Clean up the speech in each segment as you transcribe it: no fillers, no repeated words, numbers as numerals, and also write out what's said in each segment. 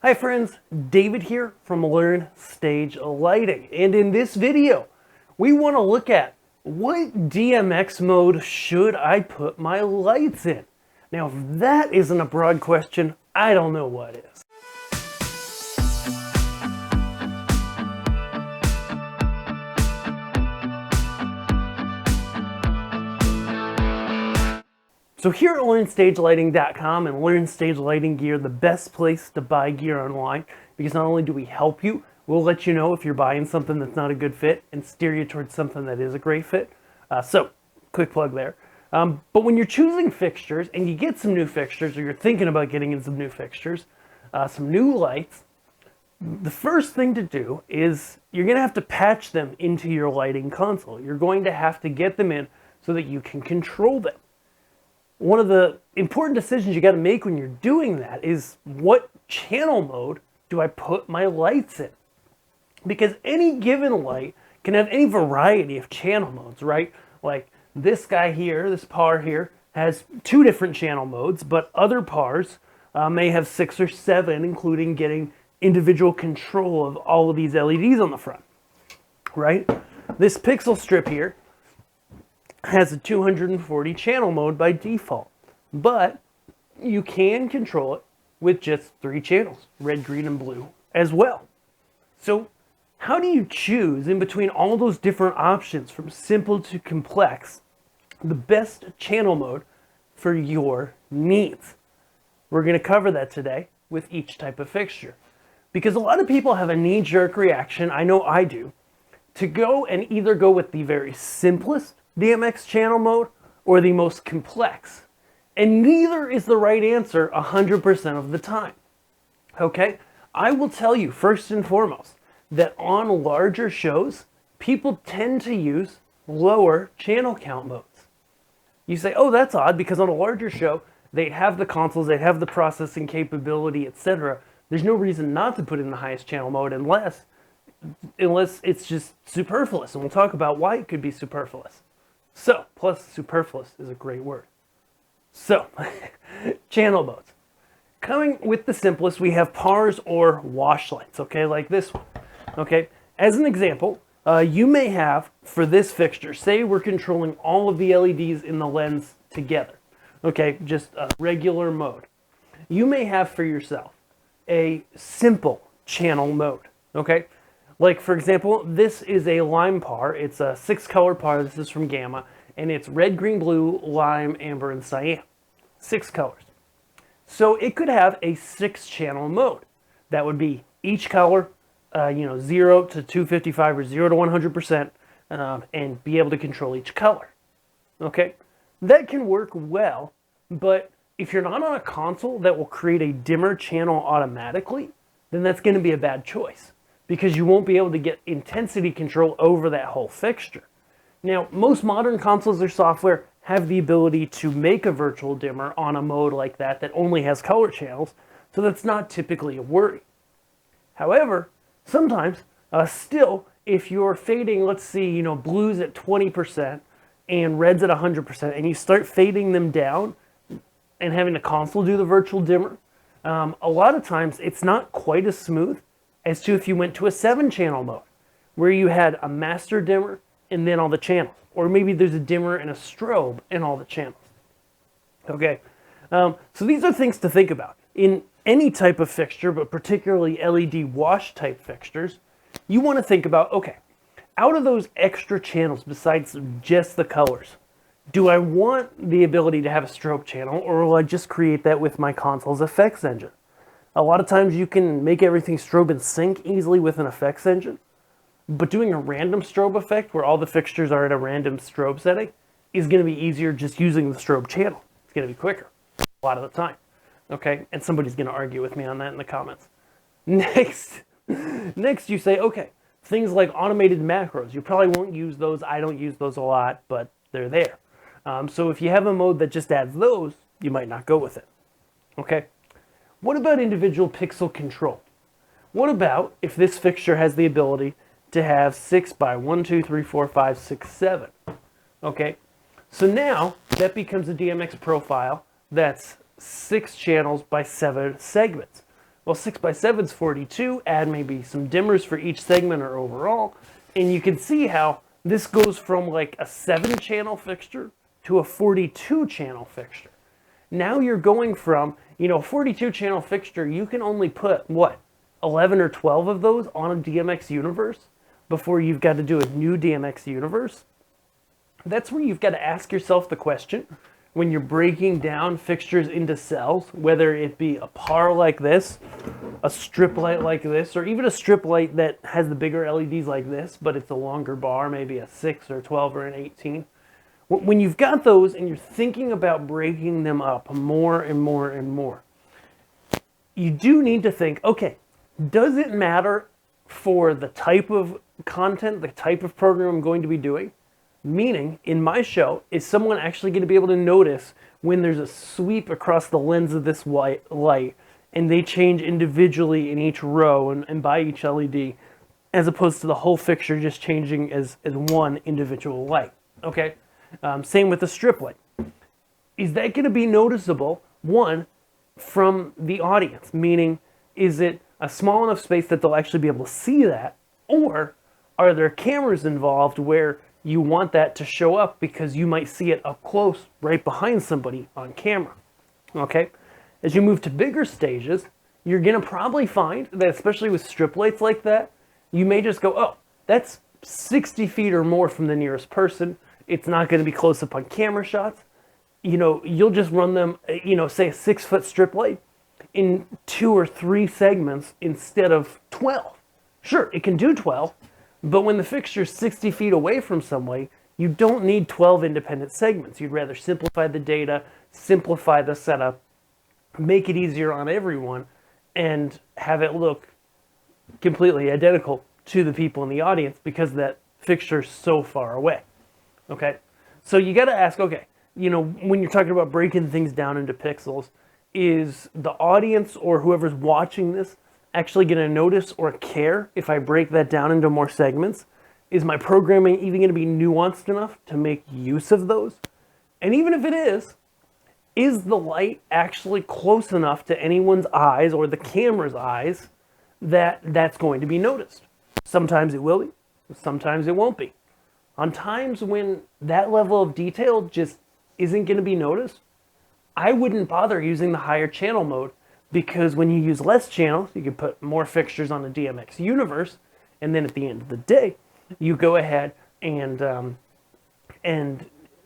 Hi friends, David here from Learn Stage Lighting, and in this video we want to look at what DMX mode should I put my lights in. Now if that isn't a broad question, I don't know what is. So here at LearnStageLighting.com and Learn Stage Lighting Gear, the best place to buy gear online, because not only do we help you, we'll let you know if you're buying something that's not a good fit and steer you towards something that is a great fit. So, quick plug there. But when you're choosing fixtures and you get some new fixtures, or you're thinking about getting in some new fixtures, some new lights, the first thing to do is you're going to have to patch them into your lighting console. You're going to have to get them in so that you can control them. One of the important decisions you got to make when you're doing that is, what channel mode do I put my lights in? Because any given light can have any variety of channel modes, right? Like this guy here, this par here, has 2 different channel modes, but other pars may have 6 or 7, including getting individual control of all of these LEDs on the front, right? This pixel strip here has a 240 channel mode by default, but you can control it with just 3 channels, red, green, and blue as well. So how do you choose in between all those different options from simple to complex the best channel mode for your needs? We're going to cover that today with each type of fixture, because a lot of people have a knee-jerk reaction, I know I do, to go and either go with the very simplest DMX channel mode or the most complex. And neither is the right answer 100% of the time. Okay? I will tell you first and foremost that on larger shows, people tend to use lower channel count modes. You say, oh, that's odd, because on a larger show, they'd have the consoles, they'd have the processing capability, etc. There's no reason not to put in the highest channel mode unless it's just superfluous. And we'll talk about why it could be superfluous. So, plus superfluous is a great word. So, channel modes. Coming with the simplest, we have pars or wash lights, okay, like this one. Okay, as an example, you may have, for this fixture, say we're controlling all of the LEDs in the lens together. Okay, just a regular mode. You may have for yourself a simple channel mode, okay? Like, for example, this is a lime par. It's a 6-color par. This is from Gamma. And it's red, green, blue, lime, amber, and cyan. 6 colors. So it could have a 6-channel mode. That would be each color, 0 to 255 or 0 to 100%, and be able to control each color. Okay? That can work well, but if you're not on a console that will create a dimmer channel automatically, then that's going to be a bad choice, because you won't be able to get intensity control over that whole fixture. Now, most modern consoles or software have the ability to make a virtual dimmer on a mode like that only has color channels, so that's not typically a worry. However, sometimes, still, if you're fading, let's see, blues at 20% and reds at 100%, and you start fading them down and having the console do the virtual dimmer, a lot of times it's not quite as smooth as to if you went to a 7-channel mode, where you had a master dimmer and then all the channels. Or maybe there's a dimmer and a strobe and all the channels. Okay, so these are things to think about. In any type of fixture, but particularly LED wash type fixtures, you want to think about, okay, out of those extra channels besides just the colors, do I want the ability to have a strobe channel, or will I just create that with my console's effects engine? A lot of times you can make everything strobe and sync easily with an effects engine, but doing a random strobe effect where all the fixtures are at a random strobe setting is going to be easier just using the strobe channel. It's going to be quicker a lot of the time. Okay, and somebody's going to argue with me on that in the comments. Next you say, okay, things like automated macros. You probably won't use those. I don't use those a lot, but they're there. So if you have a mode that just adds those, you might not go with it. Okay. What about individual pixel control? What about if this fixture has the ability to have 6 by 1, 2, 3, 4, 5, 6, 7? Okay, so now that becomes a DMX profile that's 6 channels by 7 segments. Well, 6x7 is 42, add maybe some dimmers for each segment or overall, and you can see how this goes from like a 7-channel fixture to a 42-channel fixture. Now you're going from, a 42-channel fixture, you can only put, what, 11 or 12 of those on a DMX universe before you've got to do a new DMX universe. That's where you've got to ask yourself the question, when you're breaking down fixtures into cells, whether it be a par like this, a strip light like this, or even a strip light that has the bigger LEDs like this, but it's a longer bar, maybe a 6 or 12 or an 18. When you've got those and you're thinking about breaking them up more and more and more, you do need to think, okay, does it matter for the type of content, the type of program I'm going to be doing? Meaning, in my show, is someone actually going to be able to notice when there's a sweep across the lens of this white light and they change individually in each row and by each LED, as opposed to the whole fixture just changing as one individual light, okay? Same with the strip light. Is that going to be noticeable, one, from the audience? Meaning, is it a small enough space that they'll actually be able to see that? Or are there cameras involved where you want that to show up because you might see it up close right behind somebody on camera, okay? As you move to bigger stages, you're going to probably find that, especially with strip lights like that, you may just go, oh, that's 60 feet or more from the nearest person. It's not going to be close up on camera shots. You'll just run them, say a 6-foot strip light in 2 or 3 segments instead of 12. Sure, it can do 12, but when the fixture's 60 feet away from somebody, you don't need 12 independent segments. You'd rather simplify the data, simplify the setup, make it easier on everyone, and have it look completely identical to the people in the audience because that fixture's so far away. Okay? So you got to ask, okay, when you're talking about breaking things down into pixels, is the audience or whoever's watching this actually going to notice or care if I break that down into more segments? Is my programming even going to be nuanced enough to make use of those? And even if it is the light actually close enough to anyone's eyes or the camera's eyes that that's going to be noticed? Sometimes it will be, sometimes it won't be. On times when that level of detail just isn't going to be noticed, I wouldn't bother using the higher channel mode, because when you use less channels, you can put more fixtures on the DMX universe, and then at the end of the day, you go ahead and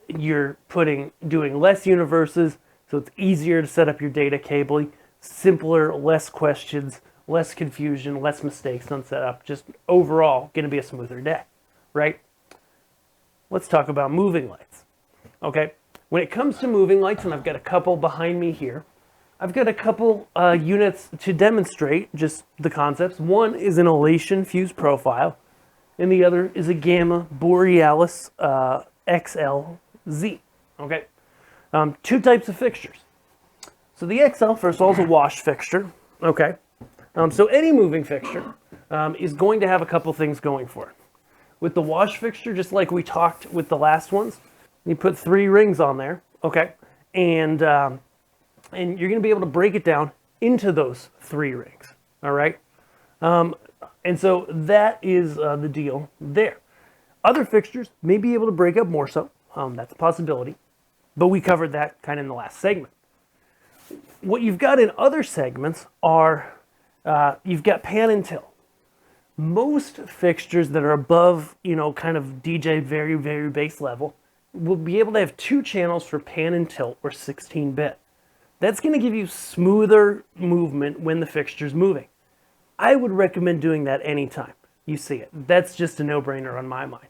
you're doing less universes, so it's easier to set up your data cabling, simpler, less questions, less confusion, less mistakes on setup, just overall going to be a smoother day, right? Let's talk about moving lights, okay? When it comes to moving lights, and I've got a couple behind me here, I've got a couple units to demonstrate just the concepts. One is an elation fuse profile, and the other is a gamma borealis XLZ. Okay, 2 types of fixtures. So the XL, first of all, is a wash fixture. Okay, so any moving fixture is going to have a couple things going for it. With the wash fixture, just like we talked with the last ones, you put 3 rings on there. Okay, and you're going to be able to break it down into those 3 rings, all right? And so that is the deal there. Other fixtures may be able to break up more so. That's a possibility. But we covered that kind of in the last segment. What you've got in other segments are, you've got pan and tilt. Most fixtures that are above, kind of DJ very, very base level will be able to have 2 channels for pan and tilt or 16-bit. That's going to give you smoother movement when the fixture's moving. I would recommend doing that anytime you see it. That's just a no-brainer on my mind.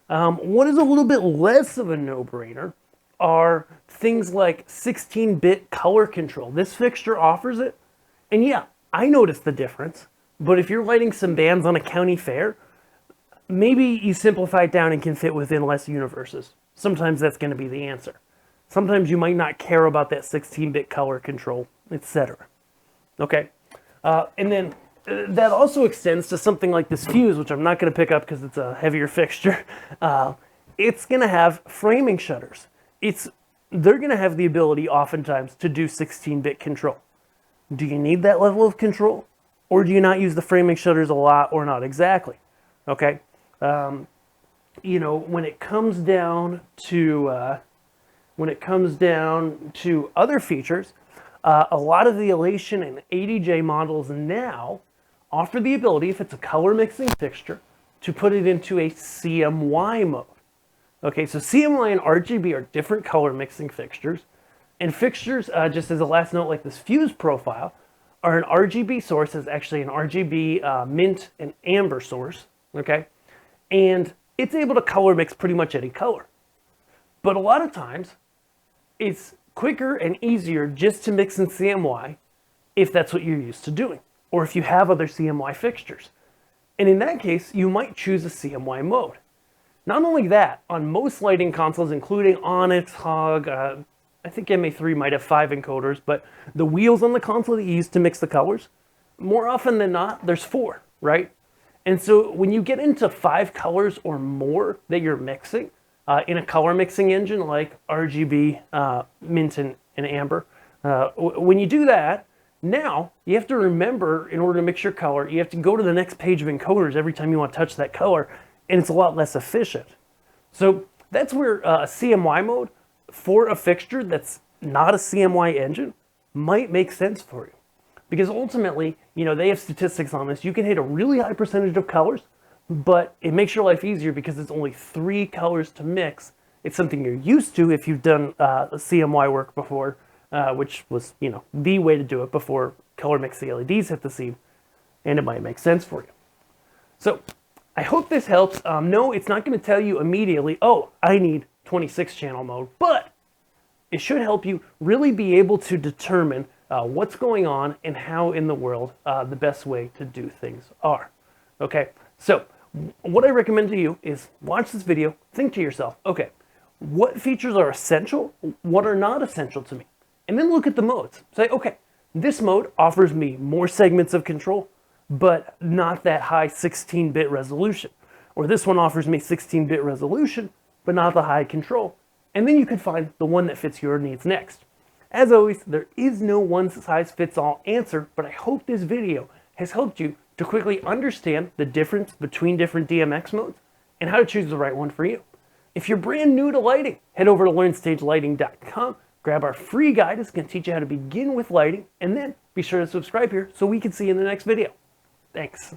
What is a little bit less of a no-brainer are things like 16-bit color control. This fixture offers it, and yeah, I noticed the difference, but if you're lighting some bands on a county fair, maybe you simplify it down and can fit within less universes. Sometimes that's going to be the answer. Sometimes you might not care about that 16-bit color control, etc. Okay, and then that also extends to something like this fuse, which I'm not going to pick up because it's a heavier fixture. It's going to have framing shutters. They're going to have the ability oftentimes to do 16-bit control. Do you need that level of control? Or do you not use the framing shutters a lot or not exactly? Okay. You know, when it comes down to other features, a lot of the Elation and ADJ models now offer the ability, if it's a color mixing fixture, to put it into a CMY mode. Okay, so CMY and RGB are different color mixing fixtures, and fixtures, just as a last note, like this fuse profile, are an RGB source. Is actually an RGB mint and amber source, okay? And it's able to color mix pretty much any color. But a lot of times, it's quicker and easier just to mix in CMY if that's what you're used to doing, or if you have other CMY fixtures. And in that case, you might choose a CMY mode. Not only that, on most lighting consoles, including Onyx, Hog, I think MA3 might have 5 encoders, but the wheels on the console that you use to mix the colors, more often than not, there's 4, right? And so when you get into 5 colors or more that you're mixing in a color mixing engine like RGB, mint, and amber, when you do that, now you have to remember, in order to mix your color, you have to go to the next page of encoders every time you want to touch that color, and it's a lot less efficient. So that's where a CMY mode for a fixture that's not a CMY engine might make sense for you. Because ultimately, you know, they have statistics on this. You can hit a really high percentage of colors, but it makes your life easier because it's only 3 colors to mix. It's something you're used to if you've done CMY work before, which was, you know, the way to do it before color mix the LEDs hit the scene, and it might make sense for you. So I hope this helps. No, it's not going to tell you immediately, oh, I need 26 channel mode, but it should help you really be able to determine what's going on and how in the world the best way to do things are. Okay, so what I recommend to you is watch this video, think to yourself, okay, what features are essential, what are not essential to me? And then look at the modes. Say, okay, this mode offers me more segments of control, but not that high 16-bit resolution. Or this one offers me 16-bit resolution, but not the high control. And then you can find the one that fits your needs next. As always, there is no one-size-fits-all answer, but I hope this video has helped you to quickly understand the difference between different DMX modes and how to choose the right one for you. If you're brand new to lighting, head over to LearnStageLighting.com, grab our free guide. It's going to teach you how to begin with lighting, and then be sure to subscribe here so we can see you in the next video. Thanks.